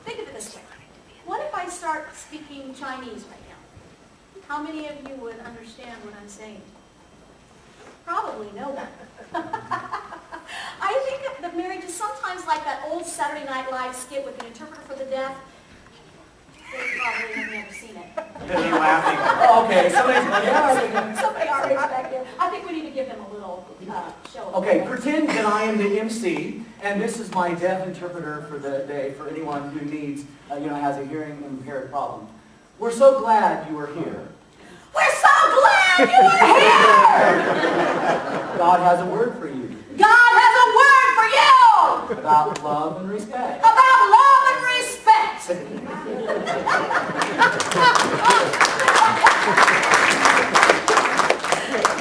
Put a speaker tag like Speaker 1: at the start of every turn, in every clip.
Speaker 1: Think of it this way. What if I start speaking Chinese right now? How many of you would understand what I'm saying? Probably no one. I think that marriage is sometimes like that old Saturday Night Live skit with the interpreter for the deaf. They probably have never seen it.
Speaker 2: They're laughing. Oh, okay,
Speaker 1: Somebody already expected. I think we need to give them a little show.
Speaker 2: Okay, pretend that I am the MC, and this is my deaf interpreter for the day for anyone who needs, has a hearing impaired problem. We're so glad you are here.
Speaker 1: We're so glad you are here!
Speaker 2: God has a word for you.
Speaker 1: God has a word for you!
Speaker 2: About love and respect.
Speaker 1: About love and respect!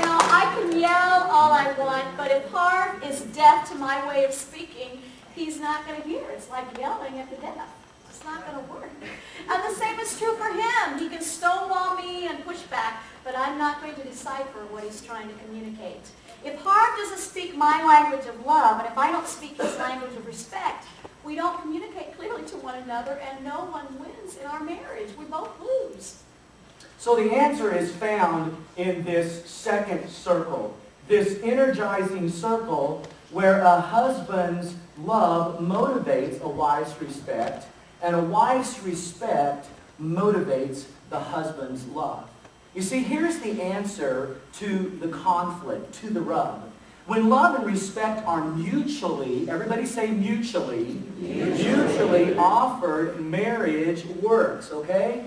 Speaker 1: Now, I can yell all I want, but if Harv is deaf to my way of speaking, he's not going to hear. It's like yelling at the deaf. It's not going to work. And the same is true for him. He can stonewall me and push back, but I'm not going to decipher what he's trying to communicate. If Harv doesn't speak my language of love, and if I don't speak his language of respect, we don't communicate clearly to one another, and no one wins in our marriage. We both lose.
Speaker 2: So the answer is found in this second circle, this energizing circle where a husband's love motivates a wife's respect, and a wife's respect motivates the husband's love. You see, here's the answer to the conflict, to the rub. When love and respect are mutually, everybody say mutually, mutually offered, marriage works, okay?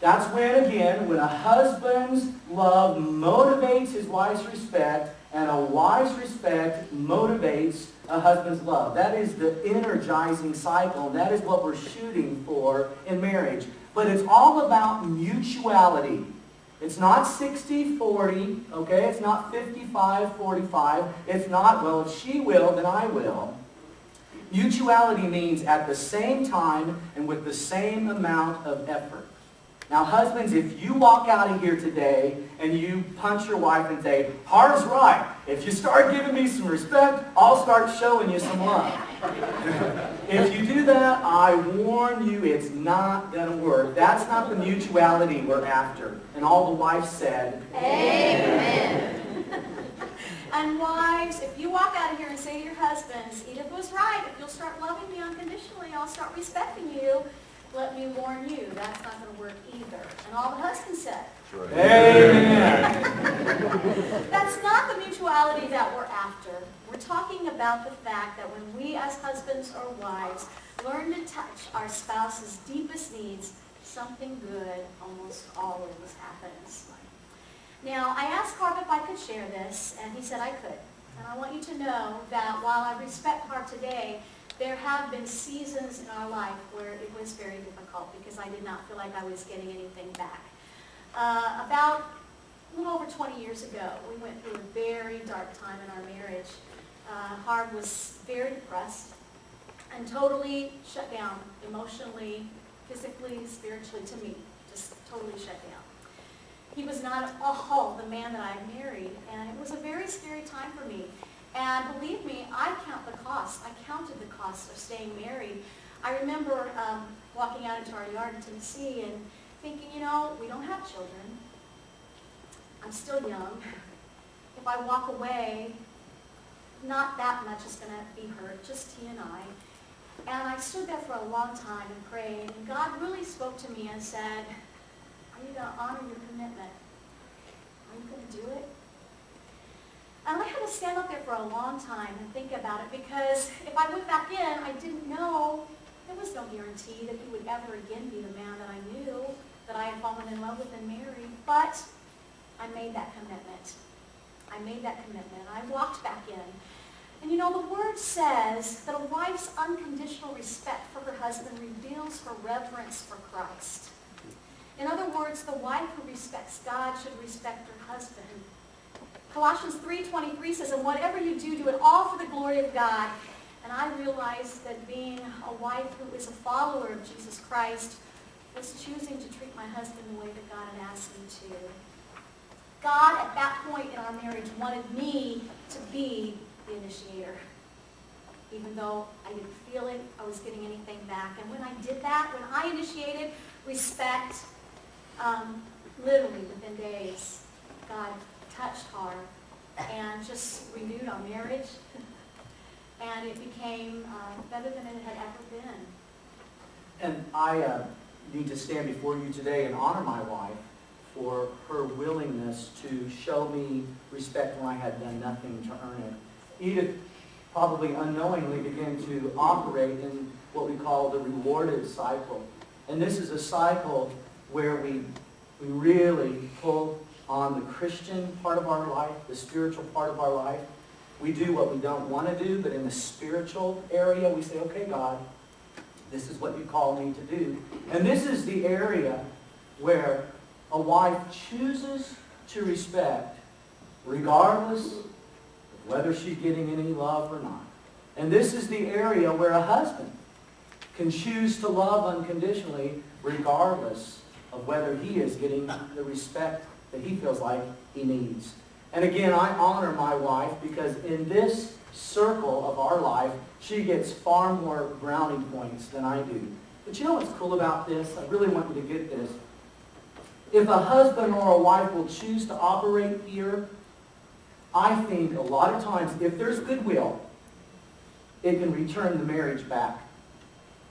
Speaker 2: That's when, again, when a husband's love motivates his wife's respect, and a wife's respect motivates a husband's love. That is the energizing cycle, and that is what we're shooting for in marriage. But it's all about mutuality. It's not 60-40, okay? It's not 55-45. It's not, well, if she will, then I will. Mutuality means at the same time and with the same amount of effort. Now, husbands, if you walk out of here today and you punch your wife and say, Harv's right. If you start giving me some respect, I'll start showing you some love. If you do that, I warn you, it's not going to work. That's not the mutuality we're after. And all the wives said,
Speaker 1: Amen. And wives, if you walk out of here and say to your husbands, Edith was right, if you'll start loving me unconditionally, I'll start respecting you. Let me warn you, that's not going to work either. And all the husbands said,
Speaker 2: Amen.
Speaker 1: That's not the mutuality that we're after. We're talking about the fact that when we as husbands or wives learn to touch our spouse's deepest needs, something good almost always happens. Now, I asked Harv if I could share this, and he said I could. And I want you to know that while I respect Harv today, there have been seasons in our life where it was very difficult because I did not feel like I was getting anything back. About a little over 20 years ago, we went through a very dark time in our marriage. Harv was very depressed and totally shut down emotionally, physically, spiritually, to me, just totally shut down. He was not at all the man that I had married, and it was a very scary time for me. And believe me, I count the cost. I counted the cost of staying married. I remember walking out into our yard in Tennessee and thinking, we don't have children. I'm still young. If I walk away, not that much is going to be hurt, just he and I. And I stood there for a long time and prayed, and God really spoke to me and said, are you going to honor your commitment? Are you going to do it? And I had to stand up there for a long time and think about it because if I went back in, I didn't know, there was no guarantee that he would ever again be the man that I knew, that I had fallen in love with and married. But I made that commitment. I made that commitment. I walked back in. And the Word says that a wife's unconditional respect for her husband reveals her reverence for Christ. In other words, the wife who respects God should respect her husband. Colossians 3:23 says, and whatever you do, do it all for the glory of God. And I realized that being a wife who is a follower of Jesus Christ was choosing to treat my husband the way that God had asked me to. God, at that point in our marriage, wanted me to be the initiator. even though I didn't feel like I was getting anything back. And when I did that, when I initiated respect, literally within days, God touched her and just renewed our marriage. And it became better than it had ever been.
Speaker 2: And I need to stand before you today and honor my wife for her willingness to show me respect when I had done nothing to earn it. Edith probably unknowingly began to operate in what we call the rewarded cycle. And this is a cycle where we really pull on the Christian part of our life, the spiritual part of our life. We do what we don't want to do, but in the spiritual area, we say, okay, God, this is what you call me to do. And this is the area where a wife chooses to respect regardless of whether she's getting any love or not. And this is the area where a husband can choose to love unconditionally regardless of whether he is getting the respect that he feels like he needs. And again, I honor my wife because in this circle of our life, she gets far more brownie points than I do. But you know what's cool about this? I really want you to get this. If a husband or a wife will choose to operate here, I think a lot of times, if there's goodwill, it can return the marriage back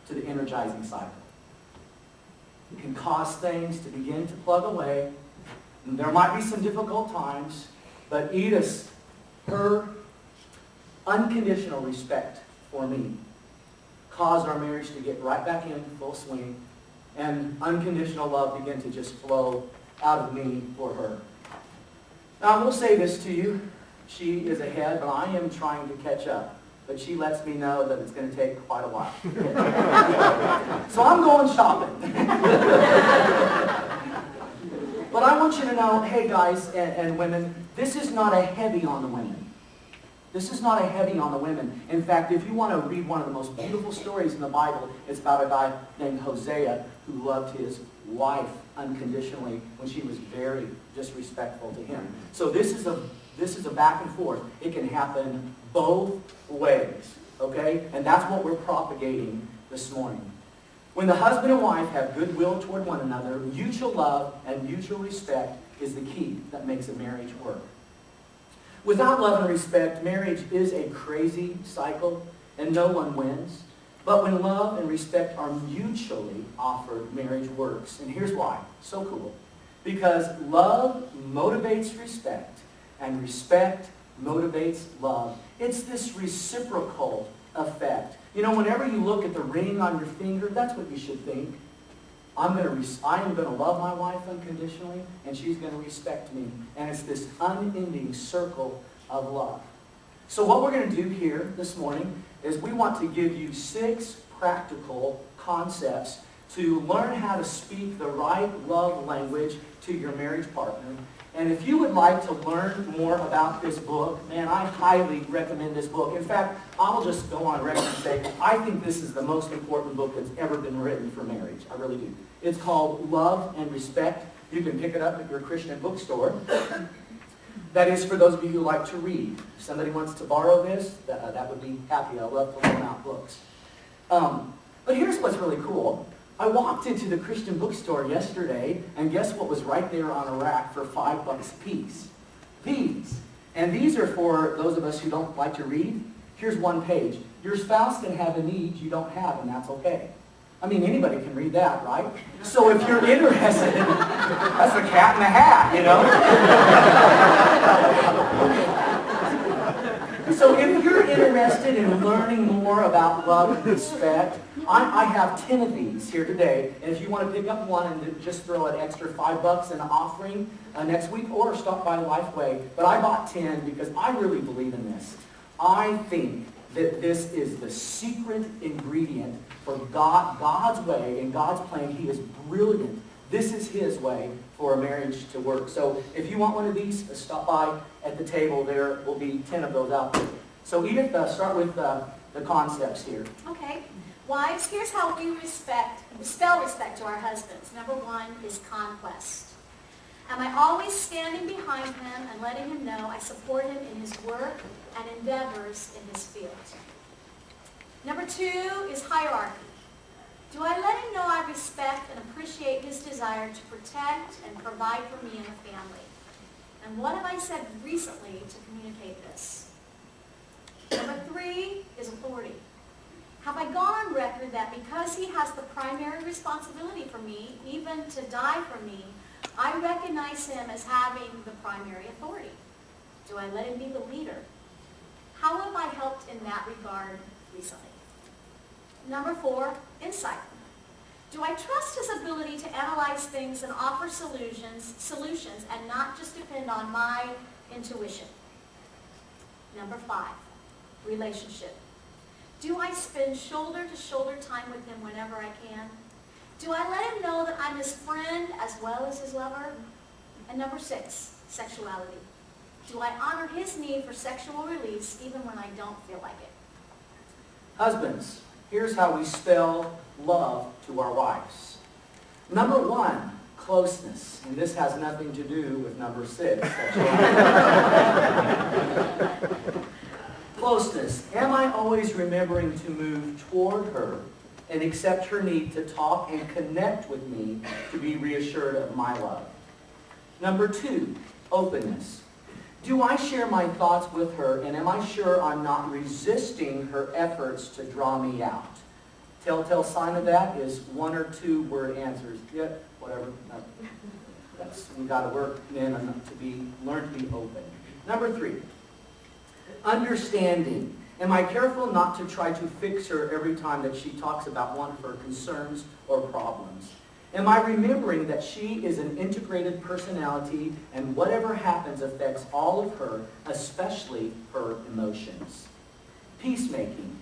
Speaker 2: to the energizing cycle. It can cause things to begin to plug away. And there might be some difficult times, but Edith, her unconditional respect for me caused our marriage to get right back in full swing, and unconditional love began to just flow out of me for her. Now, I will say this to you. She is ahead, but I am trying to catch up. But she lets me know that it's going to take quite a while. So I'm going shopping. But I want you to know, hey guys and women, this is not a heavy on the women. This is not a heavy on the women. In fact, if you want to read one of the most beautiful stories in the Bible, it's about a guy named Hosea who loved his wife unconditionally when she was very disrespectful to him. So this is a back and forth. It can happen both ways, okay? And that's what we're propagating this morning. When the husband and wife have goodwill toward one another, mutual love and mutual respect is the key that makes a marriage work. Without love and respect, marriage is a crazy cycle and no one wins. But when love and respect are mutually offered, marriage works. And here's why. So cool. Because love motivates respect and respect motivates love. It's this reciprocal effect. You know, whenever you look at the ring on your finger, that's what you should think. I am going to love my wife unconditionally, and she's going to respect me. And it's this unending circle of love. So what we're going to do here this morning is we want to give you 6 practical concepts to learn how to speak the right love language to your marriage partner. And if you would like to learn more about this book, man, I highly recommend this book. In fact, I'll just go on record and say, I think this is the most important book that's ever been written for marriage. I really do. It's called Love and Respect. You can pick it up at your Christian bookstore. That is for those of you who like to read. If somebody wants to borrow this, that would be happy. I love to loan out books. But here's what's really cool. I walked into the Christian bookstore yesterday, and guess what was right there on a rack for $5 a piece? These. And these are for those of us who don't like to read. Here's one page. Your spouse can have a need you don't have, and that's okay. I mean, anybody can read that, right? So if you're interested, that's the cat in the hat, you know? So if you're interested in learning more about love and respect, I have 10 of these here today, and if you want to pick up one and just throw an extra $5 in an offering next week, or stop by Lifeway. But I bought 10 because I really believe in this. I think that this is the secret ingredient for God's way and God's plan. He is brilliant. This is His way for a marriage to work. So if you want one of these, stop by at the table. There will be 10 of those out there. So Edith, start with the concepts here.
Speaker 1: Okay. Wives, here's how we spell respect to our husbands. Number 1 is conquest. Am I always standing behind him and letting him know I support him in his work and endeavors in his field? Number 2 is hierarchy. Do I let him know I respect and appreciate his desire to protect and provide for me and the family? And what have I said recently to communicate this? Number 3 is authority. Have I gone on record that because he has the primary responsibility for me, even to die for me, I recognize him as having the primary authority? Do I let him be the leader? How have I helped in that regard recently? Number 4, insight. Do I trust his ability to analyze things and offer solutions and not just depend on my intuition? Number 5, relationship. Do I spend shoulder-to-shoulder time with him whenever I can? Do I let him know that I'm his friend as well as his lover? And number 6, sexuality. Do I honor his need for sexual release even when I don't feel like it?
Speaker 2: Husbands, here's how we spell love to our wives. Number 1, closeness. And this has nothing to do with number 6, sexuality. Closeness. Am I always remembering to move toward her and accept her need to talk and connect with me to be reassured of my love? Number 2, openness. Do I share my thoughts with her, and am I sure I'm not resisting her efforts to draw me out? Telltale sign of that is 1 or 2 word answers. Yep, whatever. We've got to work in learn to be open. Number 3, understanding. Am I careful not to try to fix her every time that she talks about one of her concerns or problems? Am I remembering that she is an integrated personality and whatever happens affects all of her, especially her emotions? Peacemaking.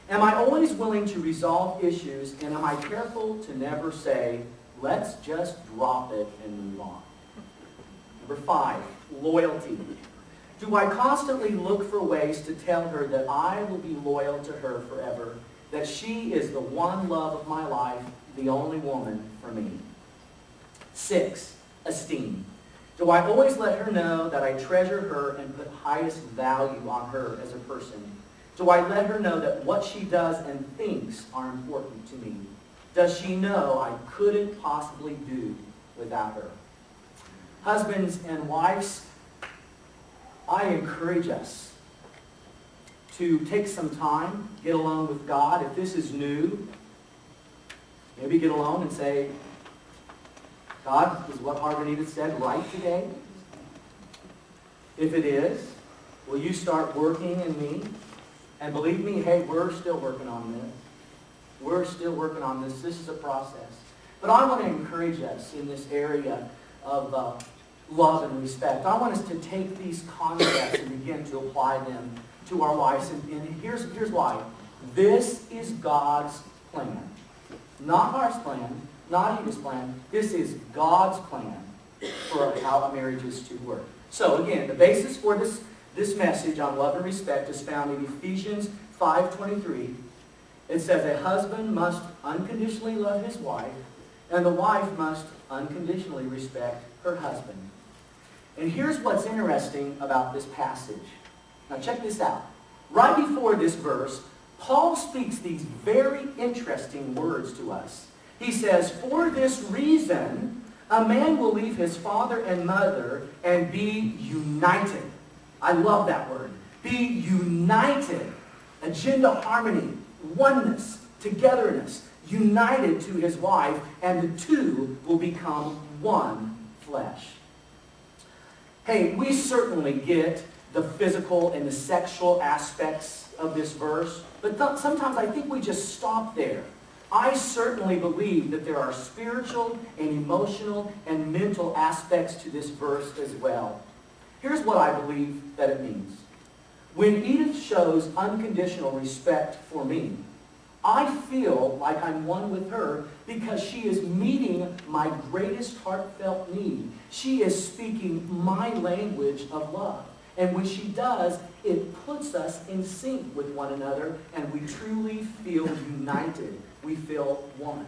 Speaker 2: Am I always willing to resolve issues, and am I careful to never say, let's just drop it and move on? Number 5, loyalty. Do I constantly look for ways to tell her that I will be loyal to her forever, that she is the one love of my life, the only woman for me? 6, esteem. Do I always let her know that I treasure her and put highest value on her as a person? Do I let her know that what she does and thinks are important to me? Does she know I couldn't possibly do without her? Husbands and wives, I encourage us to take some time, get alone with God. If this is new, maybe get alone and say, God, is what Harvard said right today? If it is, will you start working in me? And believe me, hey, we're still working on this. We're still working on this. This is a process. But I want to encourage us in this area of love and respect. I want us to take these concepts and begin to apply them to our lives. And here's why. This is God's plan. Not our plan, not Eva's plan. This is God's plan for how a marriage is to work. So again, the basis for this message on love and respect is found in Ephesians 5:23. It says, a husband must unconditionally love his wife, and the wife must unconditionally respect her husband. And here's what's interesting about this passage. Now check this out. Right before this verse, Paul speaks these very interesting words to us. He says, for this reason, a man will leave his father and mother and be united. I love that word. Be united. Agenda harmony, oneness, togetherness, united to his wife, and the two will become one flesh. Hey, we certainly get the physical and the sexual aspects of this verse, but sometimes I think we just stop there. I certainly believe that there are spiritual and emotional and mental aspects to this verse as well. Here's what I believe that it means. When Edith shows unconditional respect for me, I feel like I'm one with her because she is meeting my greatest heartfelt need. She is speaking my language of love. And when she does, it puts us in sync with one another, and we truly feel united. We feel one.